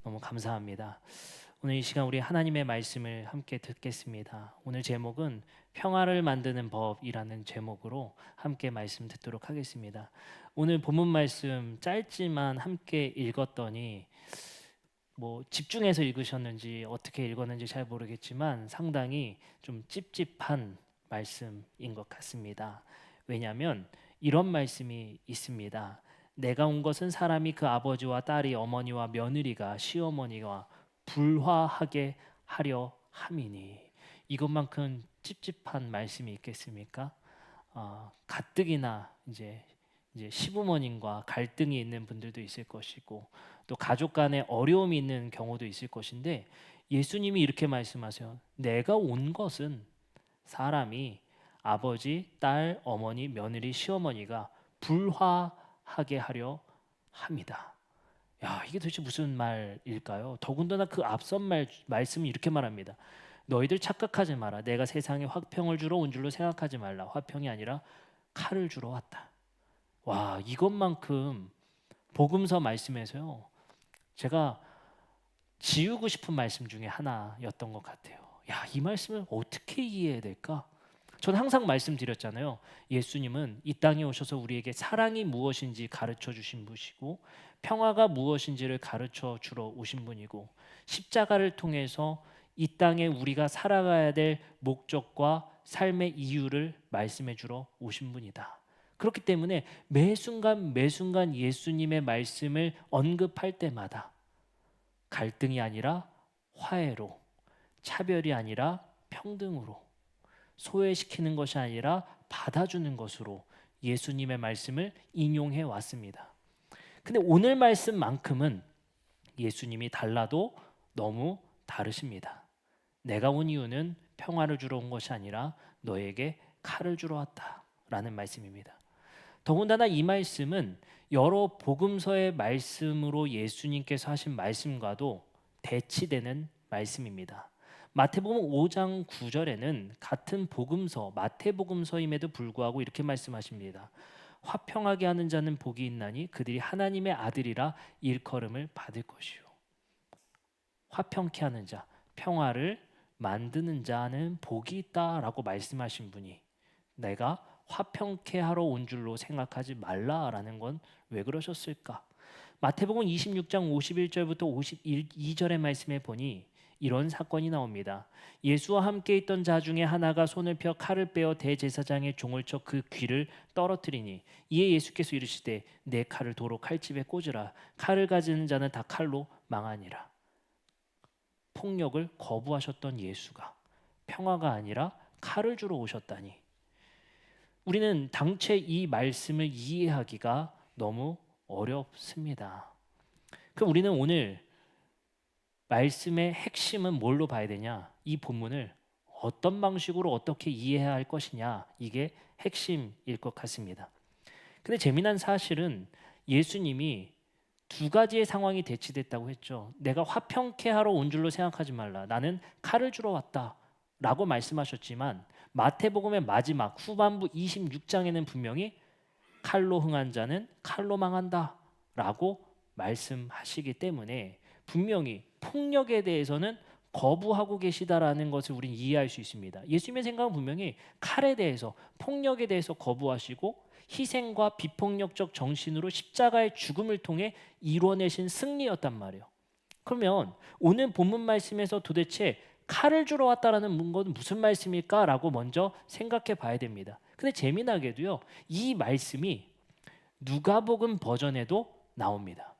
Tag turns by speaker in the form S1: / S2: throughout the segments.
S1: 너무 감사합니다. 오늘 이 시간 우리 하나님의 말씀을 함께 듣겠습니다. 오늘 제목은 평화를 만드는 법이라는 제목으로 함께 말씀 듣도록 하겠습니다. 오늘 본문 말씀 짧지만 함께 읽었더니 집중해서 읽으셨는지 어떻게 읽었는지 잘 모르겠지만 상당히 좀 찝찝한 말씀인 것 같습니다. 왜냐하면 이런 말씀이 있습니다. 내가 온 것은 사람이 그 아버지와 딸이 어머니와 며느리가 시어머니와 불화하게 하려 함이니. 이것만큼 찝찝한 말씀이 있겠습니까? 가뜩이나 이제 시부모님과 갈등이 있는 분들도 있을 것이고 또 가족 간에 어려움이 있는 경우도 있을 것인데 예수님이 이렇게 말씀하세요. 내가 온 것은 사람이 아버지, 딸, 어머니, 며느리, 시어머니가 불화하게 하려 합니다. 야, 이게 도대체 무슨 말일까요? 더군다나 그 앞선 말씀이 이렇게 말합니다. 너희들 착각하지 마라. 내가 세상에 화평을 주러 온 줄로 생각하지 말라. 화평이 아니라 칼을 주러 왔다. 와, 이것만큼 복음서 말씀에서요. 제가 지우고 싶은 말씀 중에 하나였던 것 같아요. 야, 이 말씀을 어떻게 이해해야 될까? 전 항상 말씀드렸잖아요. 예수님은 이 땅에 오셔서 우리에게 사랑이 무엇인지 가르쳐 주신 분이시고 평화가 무엇인지를 가르쳐 주러 오신 분이고 십자가를 통해서 이 땅에 우리가 살아가야 될 목적과 삶의 이유를 말씀해 주러 오신 분이다. 그렇기 때문에 매 순간 매 순간 예수님의 말씀을 언급할 때마다 갈등이 아니라 화해로, 차별이 아니라 평등으로, 소외시키는 것이 아니라 받아주는 것으로 예수님의 말씀을 인용해 왔습니다. 근데 오늘 말씀만큼은 예수님이 달라도 너무 다르십니다. 내가 온 이유는 평화를 주러 온 것이 아니라 너에게 칼을 주러 왔다라는 말씀입니다. 더군다나 이 말씀은 여러 복음서의 말씀으로 예수님께서 하신 말씀과도 대치되는 말씀입니다. 마태복음 5장 9절에는 같은 복음서 마태복음서임에도 불구하고 이렇게 말씀하십니다. 화평하게 하는 자는 복이 있나니 그들이 하나님의 아들이라 일컬음을 받을 것이요. 화평케 하는 자, 평화를 만드는 자는 복이 있다라고 말씀하신 분이 내가 화평케 하러 온 줄로 생각하지 말라라는 건 왜 그러셨을까? 마태복음 26장 51절부터 52절의 말씀에 보니 이런 사건이 나옵니다. 예수와 함께 있던 자 중에 하나가 손을 펴 칼을 빼어 대제사장의 종을 쳐 그 귀를 떨어뜨리니 이에 예수께서 이르시되 내 칼을 도로 칼집에 꽂으라. 칼을 가지는 자는 다 칼로 망하니라. 폭력을 거부하셨던 예수가 평화가 아니라 칼을 주러 오셨다니. 우리는 당최 이 말씀을 이해하기가 너무 어렵습니다. 그럼 우리는 오늘 말씀의 핵심은 뭘로 봐야 되냐? 이 본문을 어떤 방식으로 어떻게 이해해야 할 것이냐? 이게 핵심일 것 같습니다. 근데 재미난 사실은 예수님이 두 가지의 상황이 대치됐다고 했죠. 내가 화평케 하러 온 줄로 생각하지 말라. 나는 칼을 주러 왔다. 라고 말씀하셨지만 마태복음의 마지막 후반부 26장에는 분명히 칼로 흥한 자는 칼로 망한다. 라고 말씀하시기 때문에 분명히 폭력에 대해서는 거부하고 계시다라는 것을 우리는 이해할 수 있습니다. 예수님의 생각은 분명히 칼에 대해서 폭력에 대해서 거부하시고 희생과 비폭력적 정신으로 십자가의 죽음을 통해 이뤄내신 승리였단 말이에요. 그러면 오늘 본문 말씀에서 도대체 칼을 주러 왔다라는 건 무슨 말씀일까라고 먼저 생각해 봐야 됩니다. 근데 재미나게도요. 이 말씀이 누가복음 버전에도 나옵니다.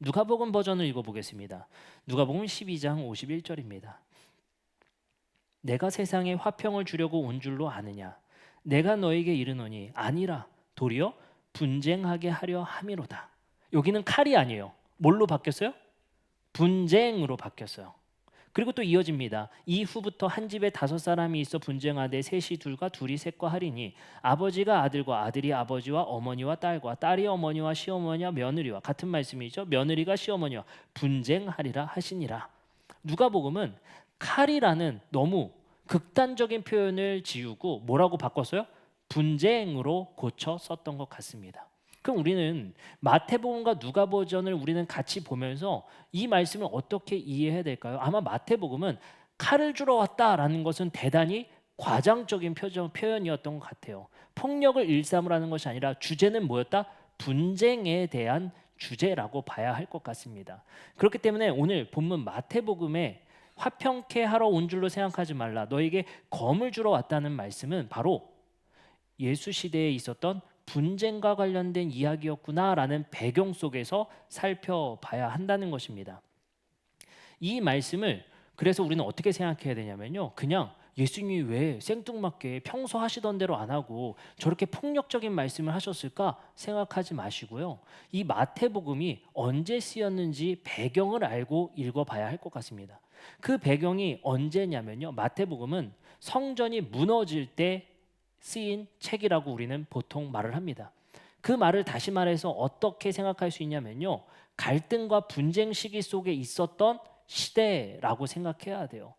S1: 누가복음 버전을 읽어보겠습니다. 누가복음 12장 51절입니다. 내가 세상에 화평을 주려고 온 줄로 아느냐? 내가 너에게 이르노니 아니라 도리어 분쟁하게 하려 함이로다. 여기는 칼이 아니에요. 뭘로 바뀌었어요? 분쟁으로 바뀌었어요. 그리고 또 이어집니다. 이후부터 한 집에 5사람이 있어 분쟁하되 셋이 둘과 둘이 셋과 하리니 아버지가 아들과 아들이 아버지와 어머니와 딸과 딸이 어머니와 시어머니와 며느리와 같은 말씀이죠. 며느리가 시어머니와 분쟁하리라 하시니라. 누가복음은 칼이라는 너무 극단적인 표현을 지우고 뭐라고 바꿨어요? 분쟁으로 고쳐 썼던 것 같습니다. 그럼 우리는 마태복음과 누가복음을 우리는 같이 보면서 이 말씀을 어떻게 이해해야 될까요? 아마 마태복음은 칼을 주러 왔다라는 것은 대단히 과장적인 표현이었던 것 같아요. 폭력을 일삼으라는 것이 아니라 주제는 뭐였다? 분쟁에 대한 주제라고 봐야 할 것 같습니다. 그렇기 때문에 오늘 본문 마태복음에 화평케 하러 온 줄로 생각하지 말라. 너에게 검을 주러 왔다는 말씀은 바로 예수 시대에 있었던 분쟁과 관련된 이야기였구나라는 배경 속에서 살펴봐야 한다는 것입니다. 이 말씀을 그래서 우리는 어떻게 생각해야 되냐면요. 그냥 예수님이 왜 생뚱맞게 평소 하시던 대로 안 하고 저렇게 폭력적인 말씀을 하셨을까 생각하지 마시고요. 이 마태복음이 언제 쓰였는지 배경을 알고 읽어봐야 할 것 같습니다. 그 배경이 언제냐면요. 마태복음은 성전이 무너질 때 쓰인 책이라고 우리는 보통 말을 합니다. 그 말을 다시 말해서 어떻게 생각할 수 있냐면요. 갈등과 분쟁 시기 속에 있었던 시대라고 생각해야 돼요.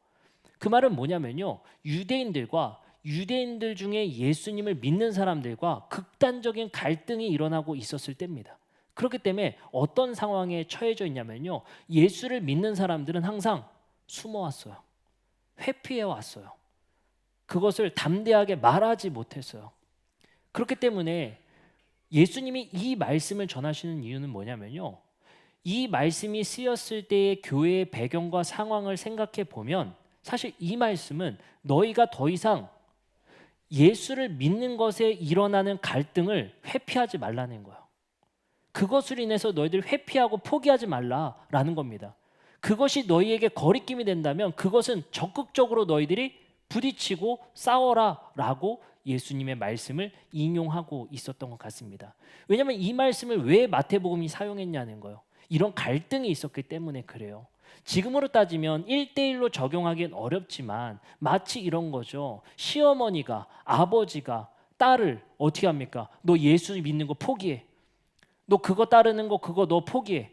S1: 그 말은 뭐냐면요. 유대인들 중에 예수님을 믿는 사람들과 극단적인 갈등이 일어나고 있었을 때입니다. 그렇기 때문에 어떤 상황에 처해져 있냐면요. 예수를 믿는 사람들은 항상 숨어왔어요. 회피해 왔어요. 그것을 담대하게 말하지 못했어요. 그렇기 때문에 예수님이 이 말씀을 전하시는 이유는 뭐냐면요. 이 말씀이 쓰였을 때의 교회의 배경과 상황을 생각해 보면 사실 이 말씀은 너희가 더 이상 예수를 믿는 것에 일어나는 갈등을 회피하지 말라는 거예요. 그것으로 인해서 너희들 회피하고 포기하지 말라라는 겁니다. 그것이 너희에게 거리낌이 된다면 그것은 적극적으로 너희들이 부딪히고 싸워라라고 예수님의 말씀을 인용하고 있었던 것 같습니다. 왜냐하면 이 말씀을 왜 마태복음이 사용했냐는 거예요. 이런 갈등이 있었기 때문에 그래요. 지금으로 따지면 1대1로 적용하기는 어렵지만 마치 이런 거죠. 시어머니가 아버지가 딸을 어떻게 합니까? 너 예수 믿는 거 포기해. 너 그거 따르는 거 그거 너 포기해.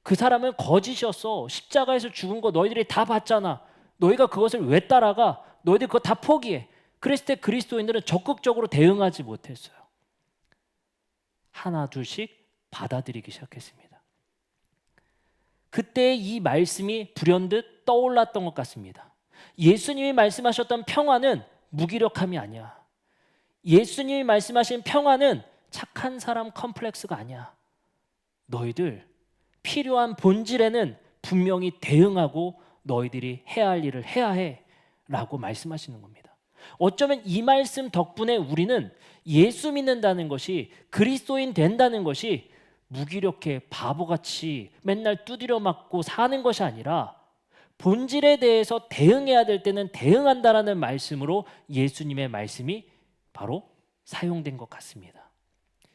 S1: 그 사람은 거짓이었어. 십자가에서 죽은 거 너희들이 다 봤잖아. 너희가 그것을 왜 따라가? 너희들 그거 다 포기해. 그랬을 때 그리스도인들은 적극적으로 대응하지 못했어요. 하나 둘씩 받아들이기 시작했습니다. 그때 이 말씀이 불현듯 떠올랐던 것 같습니다. 예수님이 말씀하셨던 평화는 무기력함이 아니야. 예수님이 말씀하신 평화는 착한 사람 컴플렉스가 아니야. 너희들 필요한 본질에는 분명히 대응하고 너희들이 해야 할 일을 해야 해 라고 말씀하시는 겁니다. 어쩌면 이 말씀 덕분에 우리는 예수 믿는다는 것이, 그리스도인 된다는 것이 무기력해 바보같이 맨날 두드려 맞고 사는 것이 아니라 본질에 대해서 대응해야 될 때는 대응한다라는 말씀으로 예수님의 말씀이 바로 사용된 것 같습니다.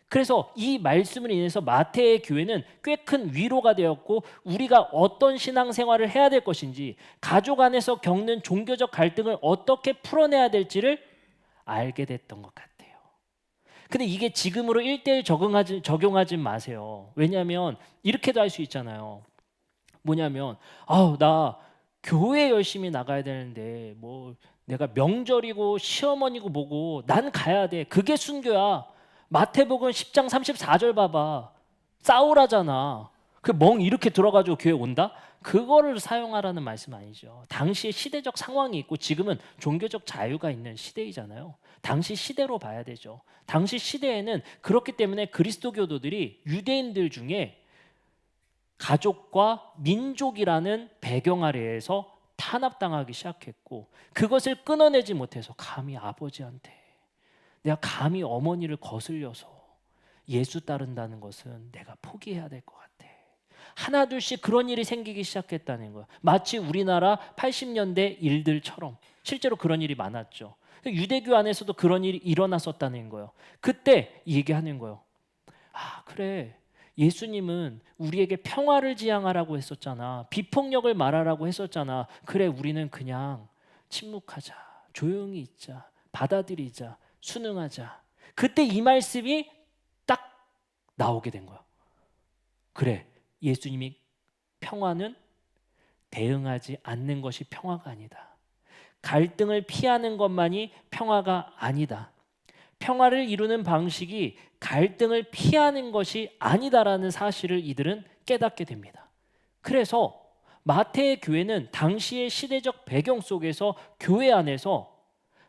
S1: 그래서 이 말씀을 인해서 마태의 교회는 꽤 큰 위로가 되었고, 우리가 어떤 신앙생활을 해야 될 것인지, 가족 안에서 겪는 종교적 갈등을 어떻게 풀어내야 될지를 알게 됐던 것 같아요. 근데 이게 지금으로 1대1 적용하지 마세요. 왜냐하면 이렇게도 할 수 있잖아요. 뭐냐면 나 교회 열심히 나가야 되는데 뭐 내가 명절이고 시어머니고 뭐고 난 가야 돼. 그게 순교야. 마태복음 10장 34절 봐봐. 싸우라잖아. 그 멍 이렇게 들어가지고 교회 온다? 그거를 사용하라는 말씀 아니죠. 당시의 시대적 상황이 있고 지금은 종교적 자유가 있는 시대이잖아요. 당시 시대로 봐야 되죠. 당시 시대에는 그렇기 때문에 그리스도교도들이 유대인들 중에 가족과 민족이라는 배경 아래에서 탄압당하기 시작했고, 그것을 끊어내지 못해서 감히 아버지한테, 내가 감히 어머니를 거슬려서 예수 따른다는 것은 내가 포기해야 될 것 같아. 하나 둘씩 그런 일이 생기기 시작했다는 거예요. 마치 우리나라 80년대 일들처럼 실제로 그런 일이 많았죠. 유대교 안에서도 그런 일이 일어났었다는 거예요. 그때 얘기하는 거예요. 그래, 예수님은 우리에게 평화를 지향하라고 했었잖아. 비폭력을 말하라고 했었잖아. 그래, 우리는 그냥 침묵하자, 조용히 있자, 받아들이자, 순응하자. 그때 이 말씀이 딱 나오게 된 거야. 그래, 예수님이 평화는 대응하지 않는 것이 평화가 아니다. 갈등을 피하는 것만이 평화가 아니다. 평화를 이루는 방식이 갈등을 피하는 것이 아니다라는 사실을 이들은 깨닫게 됩니다. 그래서 마태의 교회는 당시의 시대적 배경 속에서 교회 안에서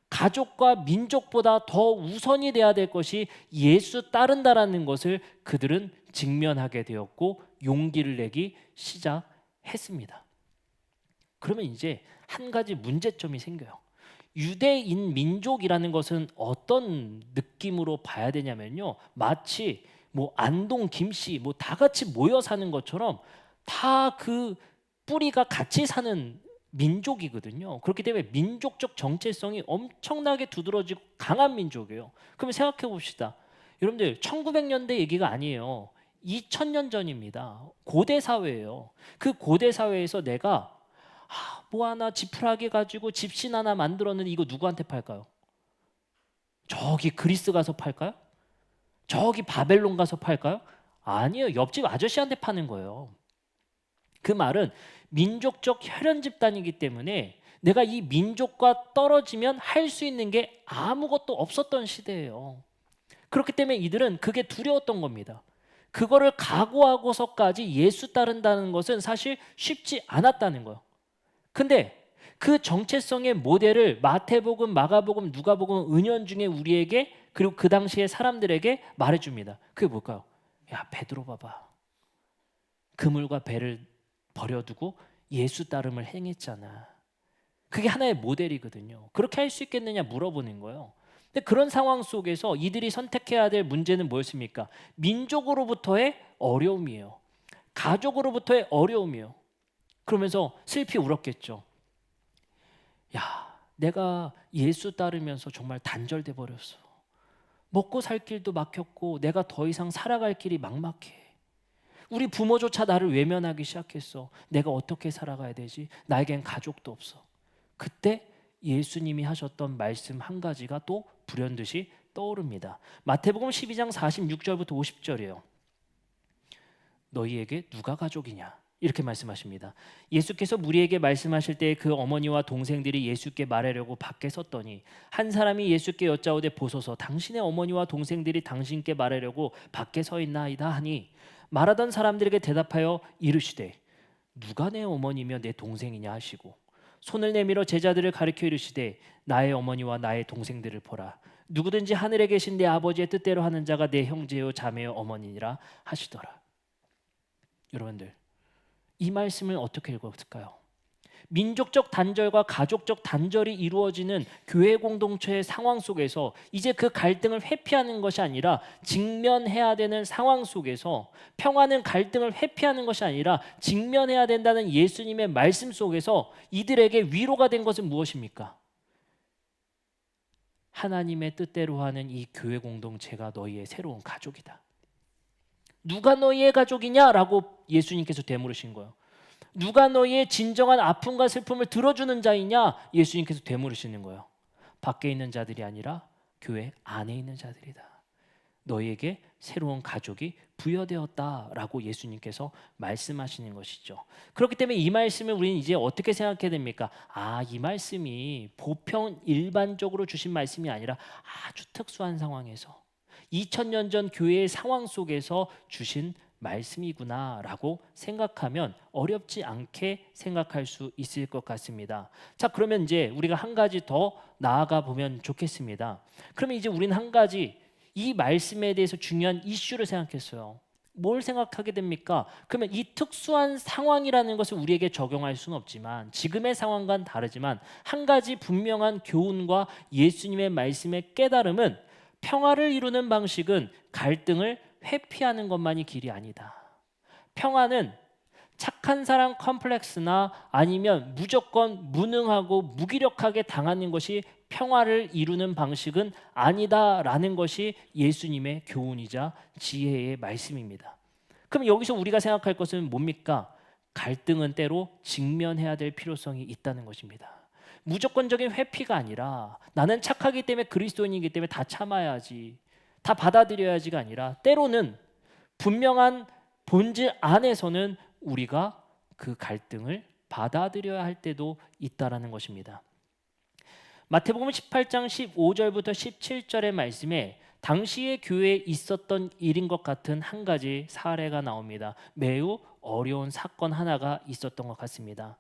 S1: 가족과 민족보다 더 우선이 돼야 될 것이 예수 따른다라는 것을 그들은 직면하게 되었고 용기를 내기 시작했습니다. 그러면 이제 한 가지 문제점이 생겨요. 유대인 민족이라는 것은 어떤 느낌으로 봐야 되냐면요, 마치 뭐 안동, 김씨 뭐 다 같이 모여 사는 것처럼 다 그 뿌리가 같이 사는 민족이거든요. 그렇기 때문에 민족적 정체성이 엄청나게 두드러지고 강한 민족이에요. 그러면 생각해 봅시다. 여러분들 1900년대 얘기가 아니에요. 2000년 전입니다. 고대 사회예요. 그 고대 사회에서 내가 뭐 하나 지푸라기 가지고 집신 하나 만들었는데 이거 누구한테 팔까요? 저기 그리스 가서 팔까요? 저기 바벨론 가서 팔까요? 아니에요. 옆집 아저씨한테 파는 거예요. 그 말은 민족적 혈연 집단이기 때문에 내가 이 민족과 떨어지면 할 수 있는 게 아무것도 없었던 시대예요. 그렇기 때문에 이들은 그게 두려웠던 겁니다. 그거를 각오하고서까지 예수 따른다는 것은 사실 쉽지 않았다는 거예요. 근데 그 정체성의 모델을 마태복음, 마가복음, 누가복음, 은연중에 우리에게 그리고 그 당시의 사람들에게 말해줍니다. 그게 뭘까요? 야, 베드로 봐봐. 그물과 배를 버려두고 예수 따름을 행했잖아. 그게 하나의 모델이거든요. 그렇게 할 수 있겠느냐 물어보는 거예요. 근데 그런 상황 속에서 이들이 선택해야 될 문제는 뭐였습니까? 민족으로부터의 어려움이에요. 가족으로부터의 어려움이에요. 그러면서 슬피 울었겠죠. 야, 내가 예수 따르면서 정말 단절돼 버렸어. 먹고 살 길도 막혔고 내가 더 이상 살아갈 길이 막막해. 우리 부모조차 나를 외면하기 시작했어. 내가 어떻게 살아가야 되지? 나에겐 가족도 없어. 그때 예수님이 하셨던 말씀 한 가지가 또 불현듯이 떠오릅니다. 마태복음 12장 46절부터 50절이에요. 너희에게 누가 가족이냐? 이렇게 말씀하십니다. 예수께서 무리에게 말씀하실 때 그 어머니와 동생들이 예수께 말하려고 밖에 섰더니 한 사람이 예수께 여짜오되 보소서 당신의 어머니와 동생들이 당신께 말하려고 밖에 서 있나이다 하니 말하던 사람들에게 대답하여 이르시되 누가 내 어머니며 내 동생이냐 하시고 손을 내밀어 제자들을 가리켜 이르시되 나의 어머니와 나의 동생들을 보라. 누구든지 하늘에 계신 내 아버지의 뜻대로 하는 자가 내 형제요 자매요 어머니니라 하시더라. 여러분들, 이 말씀을 어떻게 읽었을까요? 민족적 단절과 가족적 단절이 이루어지는 교회 공동체의 상황 속에서 이제 그 갈등을 회피하는 것이 아니라 직면해야 되는 상황 속에서 평화는 갈등을 회피하는 것이 아니라 직면해야 된다는 예수님의 말씀 속에서 이들에게 위로가 된 것은 무엇입니까? 하나님의 뜻대로 하는 이 교회 공동체가 너희의 새로운 가족이다. 누가 너희의 가족이냐라고 예수님께서 되물으신 거예요. 누가 너희의 진정한 아픔과 슬픔을 들어주는 자이냐? 예수님께서 되물으시는 거예요. 밖에 있는 자들이 아니라 교회 안에 있는 자들이다. 너희에게 새로운 가족이 부여되었다라고 예수님께서 말씀하시는 것이죠. 그렇기 때문에 이 말씀을 우리는 이제 어떻게 생각해야 됩니까? 이 말씀이 보편 일반적으로 주신 말씀이 아니라 아주 특수한 상황에서 2000년 전 교회의 상황 속에서 주신 말씀이구나라고 생각하면 어렵지 않게 생각할 수 있을 것 같습니다. 자, 그러면 이제 우리가 한 가지 더 나아가 보면 좋겠습니다. 그러면 이제 우리는 한 가지 이 말씀에 대해서 중요한 이슈를 생각했어요. 뭘 생각하게 됩니까? 그러면 이 특수한 상황이라는 것을 우리에게 적용할 수는 없지만 지금의 상황과는 다르지만 한 가지 분명한 교훈과 예수님의 말씀의 깨달음은 평화를 이루는 방식은 갈등을 회피하는 것만이 길이 아니다. 평화는 착한 사람 컴플렉스나 아니면 무조건 무능하고 무기력하게 당하는 것이 평화를 이루는 방식은 아니다라는 것이 예수님의 교훈이자 지혜의 말씀입니다. 그럼 여기서 우리가 생각할 것은 뭡니까? 갈등은 때로 직면해야 될 필요성이 있다는 것입니다. 무조건적인 회피가 아니라 나는 착하기 때문에 그리스도인이기 때문에 다 참아야지, 다 받아들여야지가 아니라 때로는 분명한 본질 안에서는 우리가 그 갈등을 받아들여야 할 때도 있다라는 것입니다. 마태복음 18장 15절부터 17절의 말씀에 당시의 교회에 있었던 일인 것 같은 한 가지 사례가 나옵니다. 매우 어려운 사건 하나가 있었던 것 같습니다.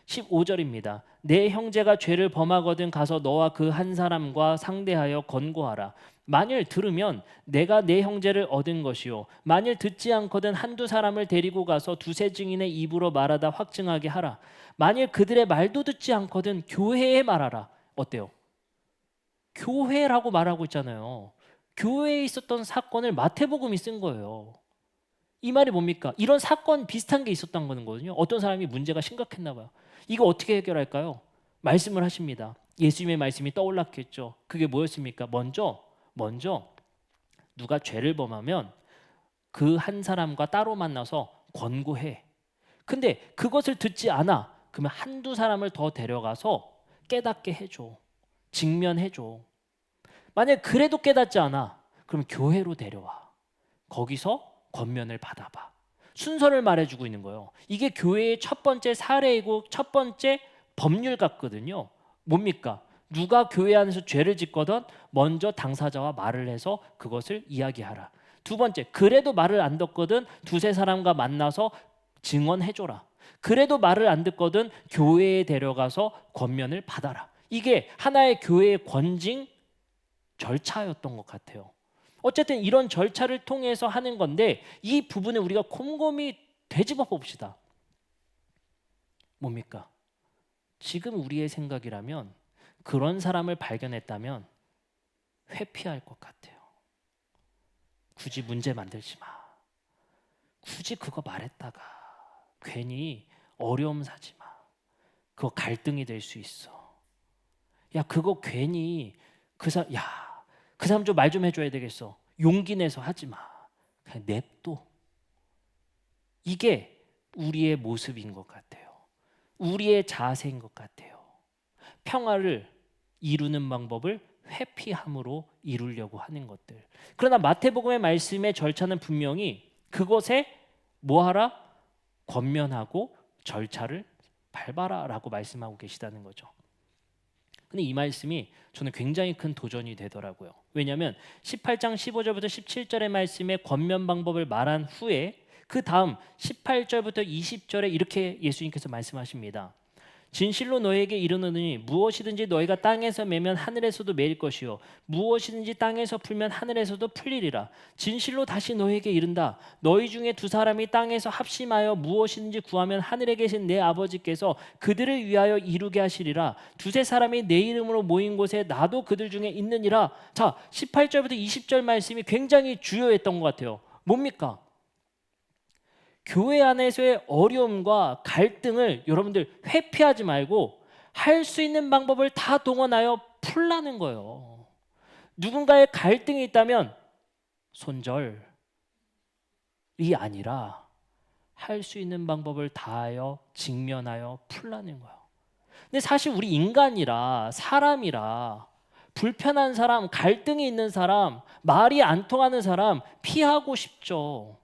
S1: 15절입니다. 내 형제가 죄를 범하거든 가서 너와 그 한 사람과 상대하여 권고하라. 만일 들으면 내가 내 형제를 얻은 것이요 만일 듣지 않거든 한두 사람을 데리고 가서 두세 증인의 입으로 말하다 확증하게 하라. 만일 그들의 말도 듣지 않거든 교회에 말하라. 어때요? 교회라고 말하고 있잖아요. 교회에 있었던 사건을 마태복음이 쓴 거예요. 이 말이 뭡니까? 이런 사건 비슷한 게 있었던 거거든요. 어떤 사람이 문제가 심각했나 봐요. 이거 어떻게 해결할까요? 말씀을 하십니다. 예수님의 말씀이 떠올랐겠죠. 그게 뭐였습니까? 먼저 누가 죄를 범하면 그 한 사람과 따로 만나서 권고해. 근데 그것을 듣지 않아. 그러면 한두 사람을 더 데려가서 깨닫게 해줘. 직면해줘. 만약 그래도 깨닫지 않아. 그럼 교회로 데려와. 거기서 권면을 받아봐. 순서를 말해주고 있는 거예요. 이게 교회의 첫 번째 사례이고 첫 번째 법률 같거든요. 뭡니까? 누가 교회 안에서 죄를 짓거든 먼저 당사자와 말을 해서 그것을 이야기하라. 두 번째, 그래도 말을 안 듣거든 두세 사람과 만나서 증언해줘라. 그래도 말을 안 듣거든 교회에 데려가서 권면을 받아라. 이게 하나의 교회의 권징 절차였던 것 같아요. 어쨌든 이런 절차를 통해서 하는 건데 이 부분을 우리가 곰곰이 되짚어 봅시다. 뭡니까? 지금 우리의 생각이라면 그런 사람을 발견했다면 회피할 것 같아요. 굳이 문제 만들지 마. 굳이 그거 말했다가 괜히 어려움 사지 마. 그거 갈등이 될 수 있어. 야, 그거 괜히 그 사람 좀 말 좀 해줘야 되겠어. 용기 내서 하지 마. 그냥 냅둬. 이게 우리의 모습인 것 같아요. 우리의 자세인 것 같아요. 평화를 이루는 방법을 회피함으로 이루려고 하는 것들. 그러나 마태복음의 말씀의 절차는 분명히 그것에 뭐하라? 권면하고 절차를 밟아라라고 말씀하고 계시다는 거죠. 근데 이 말씀이 저는 굉장히 큰 도전이 되더라고요. 왜냐하면 18장 15절부터 17절의 말씀에 권면 방법을 말한 후에 그 다음 18절부터 20절에 이렇게 예수님께서 말씀하십니다. 진실로 너에게 이르노니 무엇이든지 너희가 땅에서 매면 하늘에서도 매일 것이요 무엇이든지 땅에서 풀면 하늘에서도 풀리리라. 진실로 다시 너에게 이른다. 너희 중에 두 사람이 땅에서 합심하여 무엇이든지 구하면 하늘에 계신 내 아버지께서 그들을 위하여 이루게 하시리라. 두세 사람이 내 이름으로 모인 곳에 나도 그들 중에 있느니라. 자, 18절부터 20절 말씀이 굉장히 주요했던 것 같아요. 뭡니까? 교회 안에서의 어려움과 갈등을 여러분들 회피하지 말고 할 수 있는 방법을 다 동원하여 풀라는 거예요. 누군가의 갈등이 있다면 손절이 아니라 할 수 있는 방법을 다하여 직면하여 풀라는 거예요. 근데 사실 우리 인간이라 사람이라 불편한 사람, 갈등이 있는 사람, 말이 안 통하는 사람 피하고 싶죠.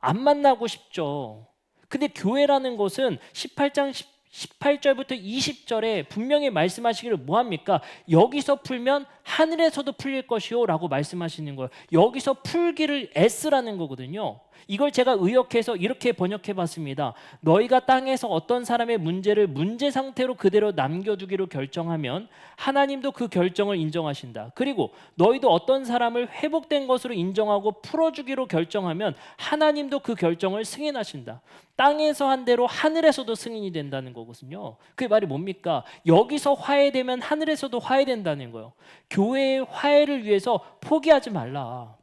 S1: 안 만나고 싶죠. 근데 교회라는 것은 18장 18절부터 20절에 분명히 말씀하시기를 뭐합니까? 여기서 풀면 하늘에서도 풀릴 것이요 라고 말씀하시는 거예요. 여기서 풀기를 애쓰라는 거거든요. 이걸 제가 의역해서 이렇게 번역해 봤습니다. 너희가 땅에서 어떤 사람의 문제를 문제 상태로 그대로 남겨두기로 결정하면 하나님도 그 결정을 인정하신다. 그리고 너희도 어떤 사람을 회복된 것으로 인정하고 풀어주기로 결정하면 하나님도 그 결정을 승인하신다. 땅에서 한 대로 하늘에서도 승인이 된다는 거거든요. 그게 말이 뭡니까? 여기서 화해되면 하늘에서도 화해된다는 거예요. 교회의 화해를 위해서 포기하지 말라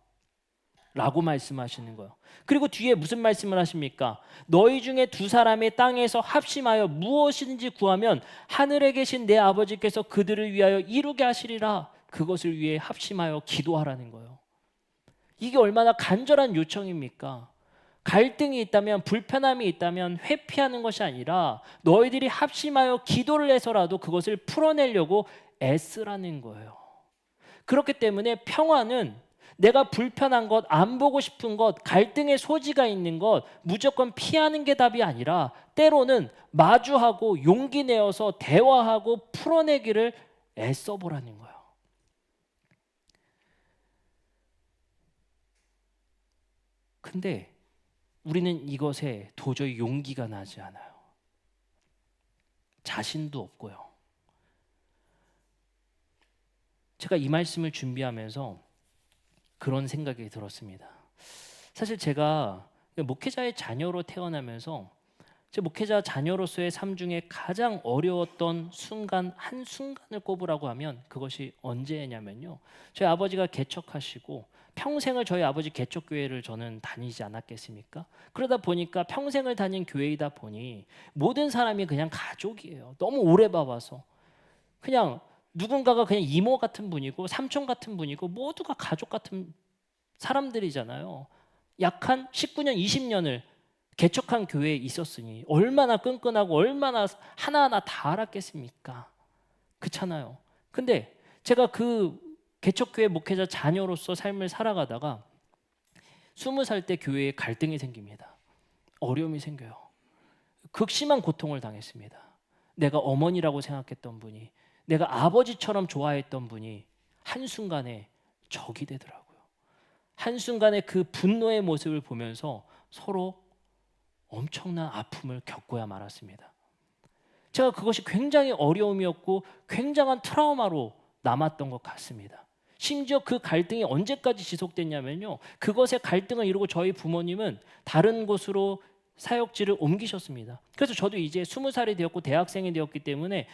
S1: 라고 말씀하시는 거예요. 그리고 뒤에 무슨 말씀을 하십니까? 너희 중에 두 사람의 땅에서 합심하여 무엇이든지 구하면 하늘에 계신 내 아버지께서 그들을 위하여 이루게 하시리라. 그것을 위해 합심하여 기도하라는 거예요. 이게 얼마나 간절한 요청입니까? 갈등이 있다면, 불편함이 있다면 회피하는 것이 아니라 너희들이 합심하여 기도를 해서라도 그것을 풀어내려고 애쓰라는 거예요. 그렇기 때문에 평화는 내가 불편한 것, 안 보고 싶은 것, 갈등의 소지가 있는 것 무조건 피하는 게 답이 아니라 때로는 마주하고 용기 내어서 대화하고 풀어내기를 애써 보라는 거예요. 근데 우리는 이것에 도저히 용기가 나지 않아요. 자신도 없고요. 제가 이 말씀을 준비하면서 그런 생각이 들었습니다. 사실 제가 목회자의 자녀로 태어나면서 제 목회자 자녀로서의 삶 중에 가장 어려웠던 순간, 한 순간을 꼽으라고 하면 그것이 언제냐면요, 저희 아버지가 개척하시고 평생을 저희 아버지 개척교회를 저는 다니지 않았겠습니까? 그러다 보니까 평생을 다닌 교회이다 보니 모든 사람이 그냥 가족이에요. 너무 오래 봐와서 그냥 누군가가 그냥 이모 같은 분이고 삼촌 같은 분이고 모두가 가족 같은 사람들이잖아요. 약 한 19년, 20년을 개척한 교회에 있었으니 얼마나 끈끈하고 얼마나 하나하나 다 알았겠습니까? 그렇잖아요. 근데 제가 그 개척교회 목회자 자녀로서 삶을 살아가다가 20살 때 교회에 갈등이 생깁니다. 어려움이 생겨요. 극심한 고통을 당했습니다. 내가 어머니라고 생각했던 분이, 내가 아버지처럼 좋아했던 분이 한순간에 적이 되더라고요. 한순간에 그 분노의 모습을 보면서 서로 엄청난 아픔을 겪어야 말았습니다. 제가 그것이 굉장히 어려움이었고 굉장한 트라우마로 남았던 것 같습니다. 심지어 그 갈등이 언제까지 지속됐냐면요, 그것의 갈등을 이루고 저희 부모님은 다른 곳으로 사역지를 옮기셨습니다. 그래서 저도 이제 20살이 되었고 대학생이 되었기 때문에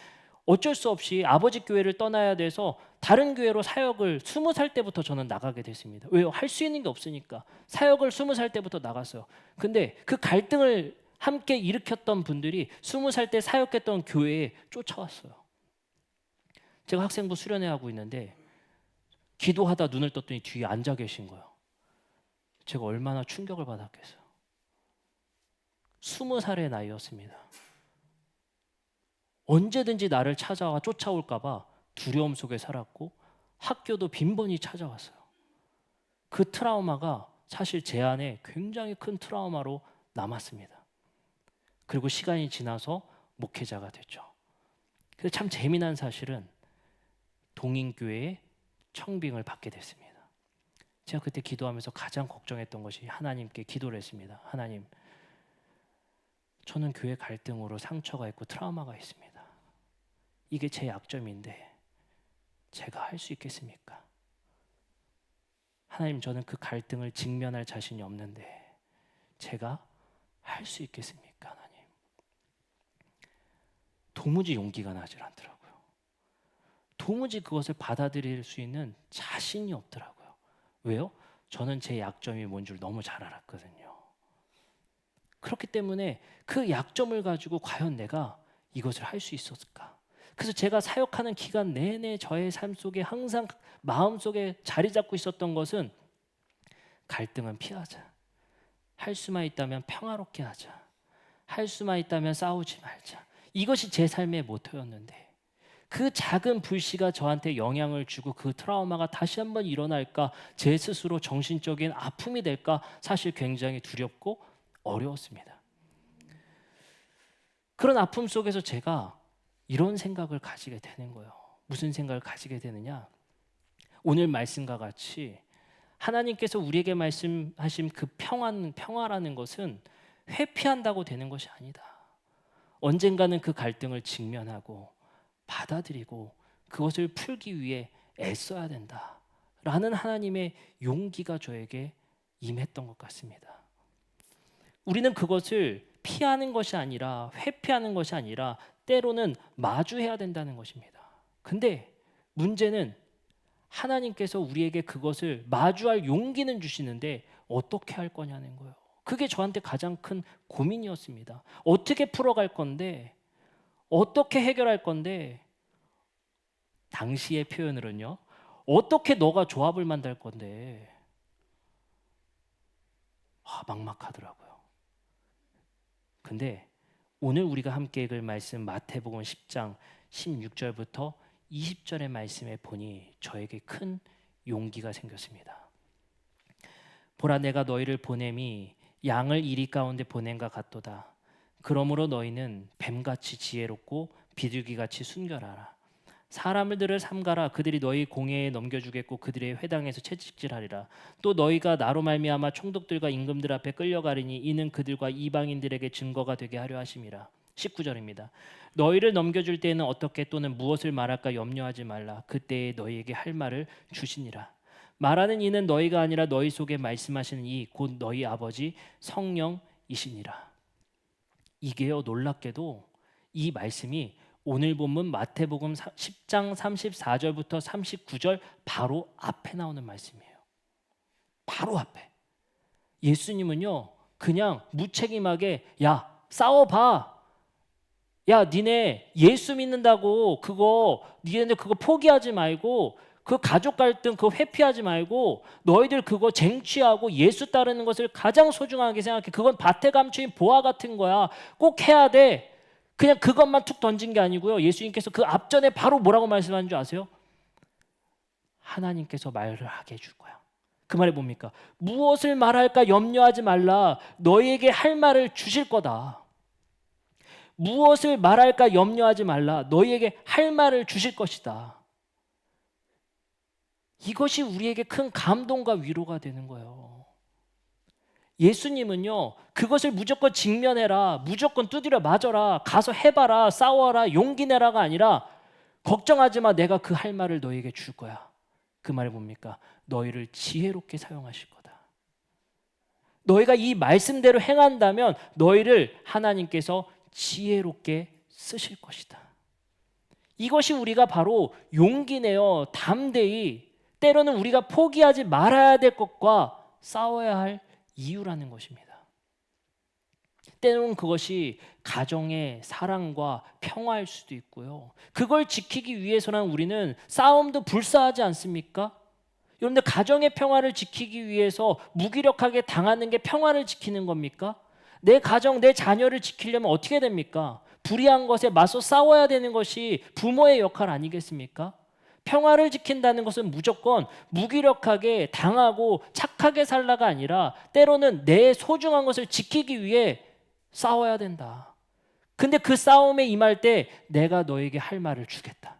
S1: 어쩔 수 없이 아버지 교회를 떠나야 돼서 다른 교회로 사역을 20살 때부터 저는 나가게 됐습니다. 왜요? 할 수 있는 게 없으니까. 사역을 20살 때부터 나갔어요. 근데 그 갈등을 함께 일으켰던 분들이 20살 때 사역했던 교회에 쫓아왔어요. 제가 학생부 수련회 하고 있는데 기도하다 눈을 떴더니 뒤에 앉아 계신 거예요. 제가 얼마나 충격을 받았겠어요. 20살의 나이였습니다. 언제든지 나를 찾아와 쫓아올까 봐 두려움 속에 살았고 학교도 빈번히 찾아왔어요. 그 트라우마가 사실 제 안에 굉장히 큰 트라우마로 남았습니다. 그리고 시간이 지나서 목회자가 됐죠. 그래서 참 재미난 사실은 동인교회에 청빙을 받게 됐습니다. 제가 그때 기도하면서 가장 걱정했던 것이 하나님께 기도를 했습니다. 하나님, 저는 교회 갈등으로 상처가 있고 트라우마가 있습니다. 이게 제 약점인데 제가 할 수 있겠습니까? 하나님, 저는 그 갈등을 직면할 자신이 없는데 제가 할 수 있겠습니까? 하나님. 도무지 용기가 나질 않더라고요. 도무지 그것을 받아들일 수 있는 자신이 없더라고요. 왜요? 저는 제 약점이 뭔 줄 너무 잘 알았거든요. 그렇기 때문에 그 약점을 가지고 과연 내가 이것을 할 수 있었을까? 그래서 제가 사역하는 기간 내내 저의 삶 속에 항상 마음속에 자리 잡고 있었던 것은 갈등은 피하자. 할 수만 있다면 평화롭게 하자. 할 수만 있다면 싸우지 말자. 이것이 제 삶의 모토였는데 그 작은 불씨가 저한테 영향을 주고 그 트라우마가 다시 한번 일어날까, 제 스스로 정신적인 아픔이 될까 사실 굉장히 두렵고 어려웠습니다. 그런 아픔 속에서 제가 이런 생각을 가지게 되는 거예요. 무슨 생각을 가지게 되느냐? 오늘 말씀과 같이 하나님께서 우리에게 말씀하신 그 평화라는 것은 회피한다고 되는 것이 아니다. 언젠가는 그 갈등을 직면하고 받아들이고 그것을 풀기 위해 애써야 된다. 라는 하나님의 용기가 저에게 임했던 것 같습니다. 우리는 그것을 피하는 것이 아니라 회피하는 것이 아니라 때로는 마주해야 된다는 것입니다. 근데 문제는 하나님께서 우리에게 그것을 마주할 용기는 주시는데 어떻게 할 거냐는 거예요. 그게 저한테 가장 큰 고민이었습니다. 어떻게 풀어갈 건데, 어떻게 해결할 건데, 당시의 표현으로는요, 어떻게 너가 조합을 만들 건데, 막막하더라고요. 근데 오늘 우리가 함께 읽을 말씀 마태복음 10장 16절부터 20절의 말씀에 보니 저에게 큰 용기가 생겼습니다. 보라, 내가 너희를 보냄이 양을 이리 가운데 보냄과 같도다. 그러므로 너희는 뱀같이 지혜롭고 비둘기같이 순결하라. 사람들을 삼가라. 그들이 너희 공회에 넘겨주겠고 그들의 회당에서 채찍질하리라. 또 너희가 나로 말미암아 총독들과 임금들 앞에 끌려가리니 이는 그들과 이방인들에게 증거가 되게 하려 하심이라. 19절입니다. 너희를 넘겨줄 때에는 어떻게 또는 무엇을 말할까 염려하지 말라. 그때에 너희에게 할 말을 주시니라. 말하는 이는 너희가 아니라 너희 속에 말씀하시는 이 곧 너희 아버지 성령이시니라. 이게요, 놀랍게도 이 말씀이 오늘 본문 마태복음 10장 34절부터 39절 바로 앞에 나오는 말씀이에요. 바로 앞에. 예수님은요, 그냥 무책임하게 야, 싸워봐. 야, 니네 예수 믿는다고 니네들 그거 포기하지 말고 그 가족 갈등 그거 회피하지 말고 너희들 그거 쟁취하고 예수 따르는 것을 가장 소중하게 생각해. 그건 밭에 감추인 보화 같은 거야. 꼭 해야 돼. 그냥 그것만 툭 던진 게 아니고요. 예수님께서 그 앞전에 바로 뭐라고 말씀하는 줄 아세요? 하나님께서 말을 하게 해줄 거야. 그 말이 뭡니까? 무엇을 말할까 염려하지 말라. 너희에게 할 말을 주실 거다. 무엇을 말할까 염려하지 말라. 너희에게 할 말을 주실 것이다. 이것이 우리에게 큰 감동과 위로가 되는 거예요. 예수님은요, 그것을 무조건 직면해라, 무조건 두드려 맞아라, 가서 해봐라, 싸워라, 용기 내라가 아니라 걱정하지 마, 내가 그 할 말을 너희에게 줄 거야. 그 말이 뭡니까? 너희를 지혜롭게 사용하실 거다. 너희가 이 말씀대로 행한다면 너희를 하나님께서 지혜롭게 쓰실 것이다. 이것이 우리가 바로 용기 내어 담대히 때로는 우리가 포기하지 말아야 될 것과 싸워야 할 이유라는 것입니다. 때로는 그것이 가정의 사랑과 평화일 수도 있고요. 그걸 지키기 위해서는 우리는 싸움도 불사하지 않습니까? 여러분들 가정의 평화를 지키기 위해서 무기력하게 당하는 게 평화를 지키는 겁니까? 내 가정, 내 자녀를 지키려면 어떻게 됩니까? 불의한 것에 맞서 싸워야 되는 것이 부모의 역할 아니겠습니까? 평화를 지킨다는 것은 무조건 무기력하게 당하고 착하게 살라가 아니라 때로는 내 소중한 것을 지키기 위해 싸워야 된다. 근데 그 싸움에 임할 때 내가 너에게 할 말을 주겠다.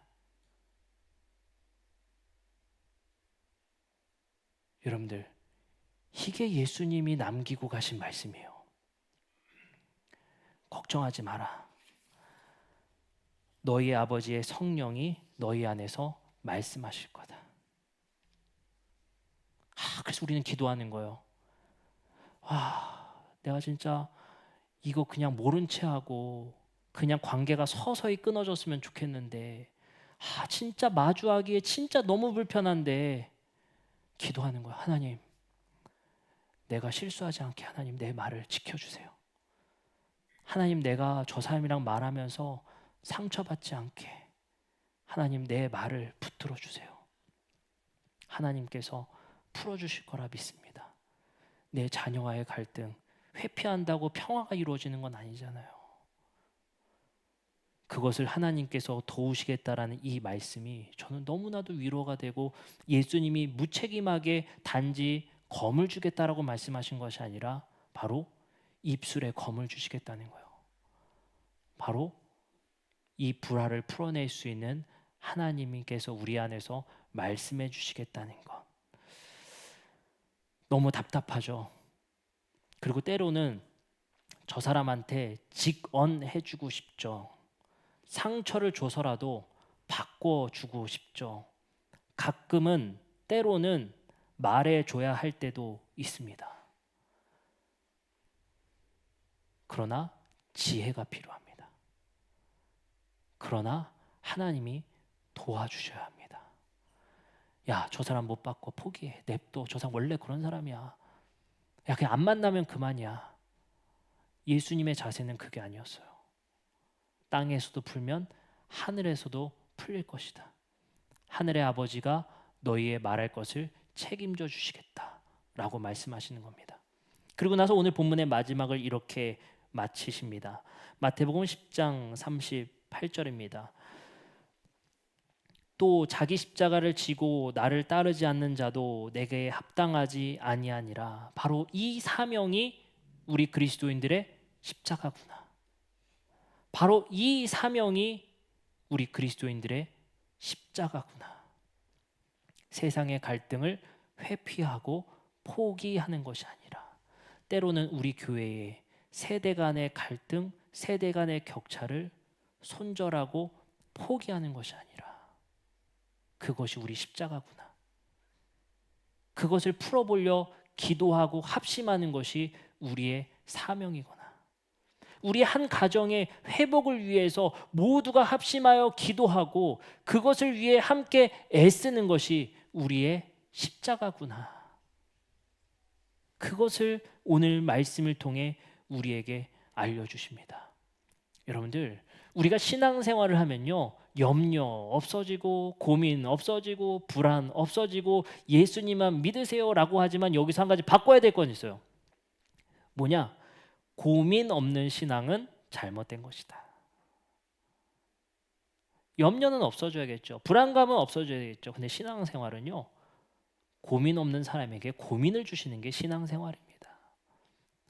S1: 여러분들, 이게 예수님이 남기고 가신 말씀이에요. 걱정하지 마라. 너희 아버지의 성령이 너희 안에서 말씀하실 거다. 그래서 우리는 기도하는 거예요. 내가 진짜 이거 그냥 모른 채 하고 그냥 관계가 서서히 끊어졌으면 좋겠는데 진짜 마주하기에 진짜 너무 불편한데 기도하는 거야. 하나님, 내가 실수하지 않게 하나님 내 말을 지켜주세요. 하나님, 내가 저 사람이랑 말하면서 상처받지 않게 하나님 내 말을 붙들어 주세요. 하나님께서 풀어주실 거라 믿습니다. 내 자녀와의 갈등 회피한다고 평화가 이루어지는 건 아니잖아요. 그것을 하나님께서 도우시겠다라는 이 말씀이 저는 너무나도 위로가 되고, 예수님이 무책임하게 단지 검을 주겠다라고 말씀하신 것이 아니라 바로 입술에 검을 주시겠다는 거예요. 바로 이 불화를 풀어낼 수 있는 하나님께서 우리 안에서 말씀해 주시겠다는 것. 너무 답답하죠. 그리고 때로는 저 사람한테 직언해주고 싶죠. 상처를 줘서라도 바꿔주고 싶죠. 가끔은 때로는 말해줘야 할 때도 있습니다. 그러나 지혜가 필요합니다. 그러나 하나님이 도와주셔야 합니다. 야, 저 사람 못 바꿔, 포기해, 냅둬, 저 사람 원래 그런 사람이야. 야, 그냥 안 만나면 그만이야. 예수님의 자세는 그게 아니었어요. 땅에서도 풀면 하늘에서도 풀릴 것이다. 하늘의 아버지가 너희의 말할 것을 책임져 주시겠다라고 말씀하시는 겁니다. 그리고 나서 오늘 본문의 마지막을 이렇게 마치십니다. 마태복음 10장 38절입니다. 또 자기 십자가를 지고 나를 따르지 않는 자도 내게 합당하지 아니하니라. 바로 이 사명이 우리 그리스도인들의 십자가구나. 바로 이 사명이 우리 그리스도인들의 십자가구나. 세상의 갈등을 회피하고 포기하는 것이 아니라 때로는 우리 교회의 세대 간의 갈등, 세대 간의 격차를 손절하고 포기하는 것이 아니라 그것이 우리 십자가구나. 그것을 풀어보려 기도하고 합심하는 것이 우리의 사명이구나. 우리 한 가정의 회복을 위해서 모두가 합심하여 기도하고 그것을 위해 함께 애쓰는 것이 우리의 십자가구나. 그것을 오늘 말씀을 통해 우리에게 알려주십니다. 여러분들, 우리가 신앙생활을 하면요, 염려 없어지고 고민 없어지고 불안 없어지고 예수님만 믿으세요라고 하지만 여기서 한 가지 바꿔야 될 건 있어요. 뭐냐? 고민 없는 신앙은 잘못된 것이다. 염려는 없어져야겠죠. 불안감은 없어져야겠죠. 근데 신앙생활은요, 고민 없는 사람에게 고민을 주시는 게 신앙생활입니다.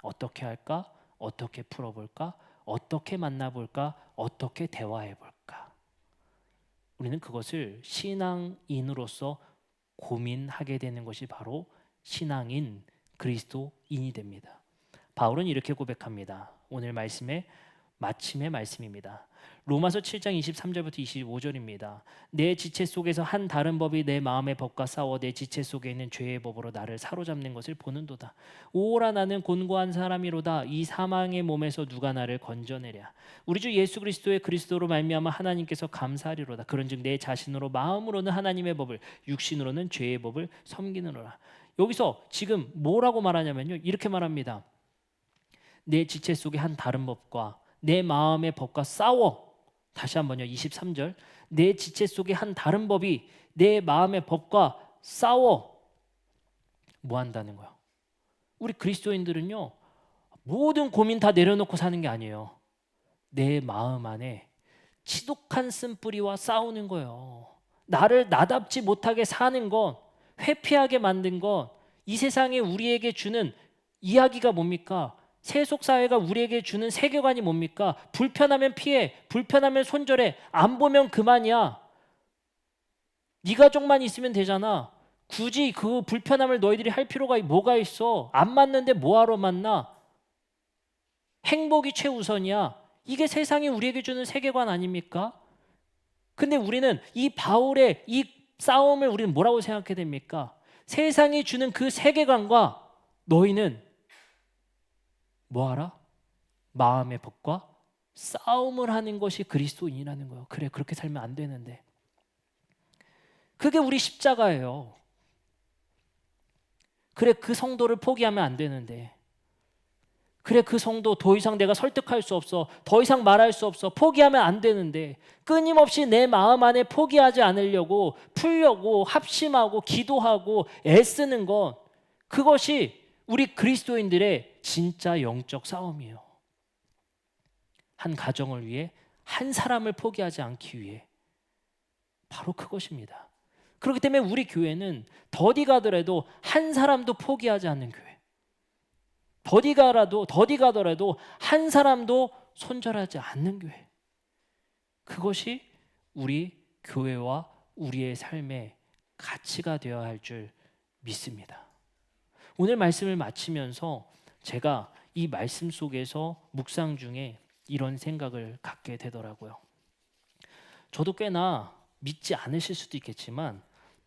S1: 어떻게 할까? 어떻게 풀어볼까? 어떻게 만나볼까? 어떻게 대화해볼까? 우리는 그것을 신앙인으로서 고민하게 되는 것이 바로 신앙인, 그리스도인이 됩니다. 바울은 이렇게 고백합니다. 오늘 말씀의 마침의 말씀입니다. 로마서 7장 23절부터 25절입니다. 내 지체 속에서 한 다른 법이 내 마음의 법과 싸워 내 지체 속에 있는 죄의 법으로 나를 사로잡는 것을 보는도다. 오라 나는 곤고한 사람이로다. 이 사망의 몸에서 누가 나를 건져내랴. 우리 주 예수 그리스도의 그리스도로 말미암아 하나님께서 감사하리로다. 그런즉 내 자신으로 마음으로는 하나님의 법을, 육신으로는 죄의 법을 섬기느니라. 여기서 지금 뭐라고 말하냐면요, 이렇게 말합니다. 내 지체 속에 한 다른 법과 내 마음의 법과 싸워. 다시 한번요, 23절. 내 지체 속에 한 다른 법이 내 마음의 법과 싸워. 뭐 한다는 거야? 우리 그리스도인들은요, 모든 고민 다 내려놓고 사는 게 아니에요. 내 마음 안에 지독한 쓴뿌리와 싸우는 거예요. 나를 나답지 못하게 사는 것, 회피하게 만든 것, 이 세상에 우리에게 주는 이야기가 뭡니까? 세속사회가 우리에게 주는 세계관이 뭡니까? 불편하면 피해, 불편하면 손절해, 안 보면 그만이야. 네 가족만 있으면 되잖아. 굳이 그 불편함을 너희들이 할 필요가 뭐가 있어? 안 맞는데 뭐하러 만나? 행복이 최우선이야. 이게 세상이 우리에게 주는 세계관 아닙니까? 근데 우리는 이 바울의 이 싸움을 우리는 뭐라고 생각해야 됩니까? 세상이 주는 그 세계관과 너희는 뭐하라? 마음의 법과 싸움을 하는 것이 그리스도인이라는 거예요. 그래, 그렇게 살면 안 되는데. 그게 우리 십자가예요. 그래, 그 성도를 포기하면 안 되는데. 그래, 그 성도 더 이상 내가 설득할 수 없어. 더 이상 말할 수 없어. 포기하면 안 되는데. 끊임없이 내 마음 안에 포기하지 않으려고 풀려고 합심하고 기도하고 애쓰는 것, 그것이 우리 그리스도인들의 진짜 영적 싸움이에요. 한 가정을 위해, 한 사람을 포기하지 않기 위해. 바로 그것입니다. 그렇기 때문에 우리 교회는 더디 가더라도 한 사람도 포기하지 않는 교회. 더디 가더라도 한 사람도 손절하지 않는 교회. 그것이 우리 교회와 우리의 삶의 가치가 되어야 할 줄 믿습니다. 오늘 말씀을 마치면서 제가 이 말씀 속에서 묵상 중에 이런 생각을 갖게 되더라고요. 저도 꽤나 믿지 않으실 수도 있겠지만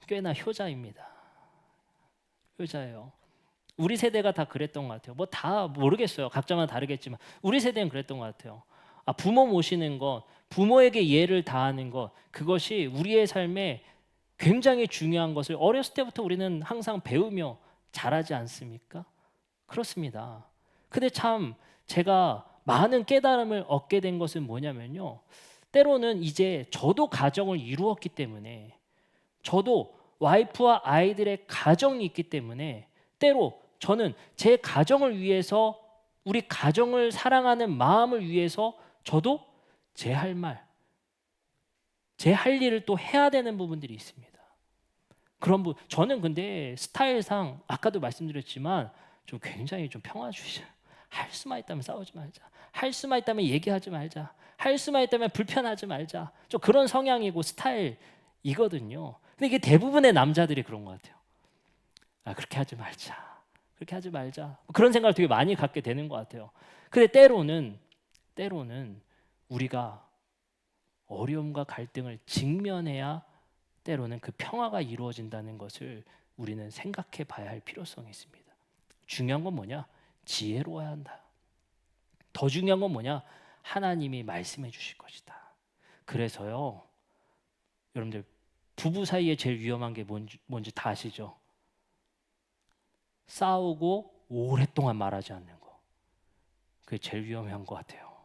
S1: 꽤나 효자입니다. 효자예요. 우리 세대가 다 그랬던 것 같아요. 뭐 다 모르겠어요. 각자마다 다르겠지만 우리 세대는 그랬던 것 같아요. 부모 모시는 것, 부모에게 예를 다하는 것, 그것이 우리의 삶에 굉장히 중요한 것을 어렸을 때부터 우리는 항상 배우며 자라지 않습니까? 그렇습니다. 근데 참 제가 많은 깨달음을 얻게 된 것은 뭐냐면요, 때로는 이제 저도 가정을 이루었기 때문에, 저도 와이프와 아이들의 가정이 있기 때문에 때로 저는 제 가정을 위해서, 우리 가정을 사랑하는 마음을 위해서 저도 제 할 말, 제 할 일을 또 해야 되는 부분들이 있습니다. 저는 근데 스타일상 아까도 말씀드렸지만 좀 굉장히 좀 평화주의자. 할 수만 있다면 싸우지 말자. 할 수만 있다면 얘기하지 말자. 할 수만 있다면 불편하지 말자. 좀 그런 성향이고 스타일이에요. 이거든요. 근데 이게 대부분의 남자들이 그런 것 같아요. 아, 그렇게 하지 말자. 그렇게 하지 말자. 그런 생각을 되게 많이 갖게 되는 것 같아요. 근데 때로는 우리가 어려움과 갈등을 직면해야 때로는 그 평화가 이루어진다는 것을 우리는 생각해 봐야 할 필요성이 있습니다. 중요한 건 뭐냐? 지혜로워야 한다. 더 중요한 건 뭐냐? 하나님이 말씀해 주실 것이다. 그래서요, 여러분들 부부 사이에 제일 위험한 게 뭔지 다 아시죠? 싸우고 오랫동안 말하지 않는 거. 그게 제일 위험한 것 같아요.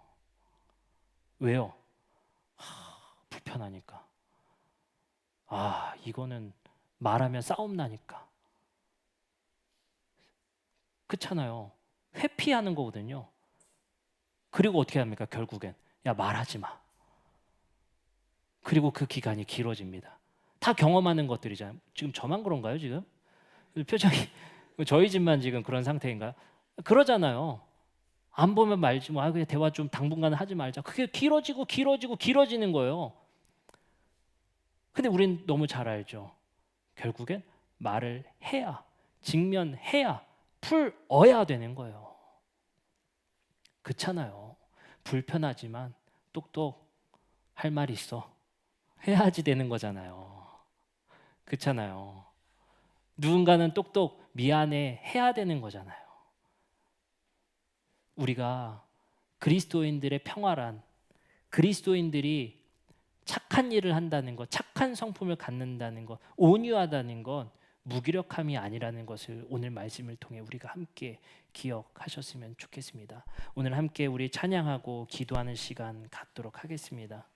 S1: 왜요? 불편하니까. 아, 이거는 말하면 싸움 나니까. 그렇잖아요. 회피하는 거거든요. 그리고 어떻게 합니까? 결국엔 야, 말하지 마. 그리고 그 기간이 길어집니다. 다 경험하는 것들이잖아요. 지금 저만 그런가요, 지금? 표정이 저희 집만 지금 그런 상태인가요? 그러잖아요. 안 보면 말지 뭐. 아, 그냥 대화 좀 당분간은 하지 말자. 그게 길어지는 거예요. 근데 우린 너무 잘 알죠. 결국엔 말을 해야, 직면해야, 풀어야 되는 거예요. 그렇잖아요. 불편하지만 똑똑 할 말이 있어. 해야지 되는 거잖아요. 그렇잖아요. 누군가는 똑똑 미안해 해야 되는 거잖아요. 우리가 그리스도인들의 평화란, 그리스도인들이 착한 일을 한다는 것, 착한 성품을 갖는다는 것, 온유하다는 건 무기력함이 아니라는 것을 오늘 말씀을 통해 우리가 함께 기억하셨으면 좋겠습니다. 오늘 함께 우리 찬양하고 기도하는 시간 갖도록 하겠습니다.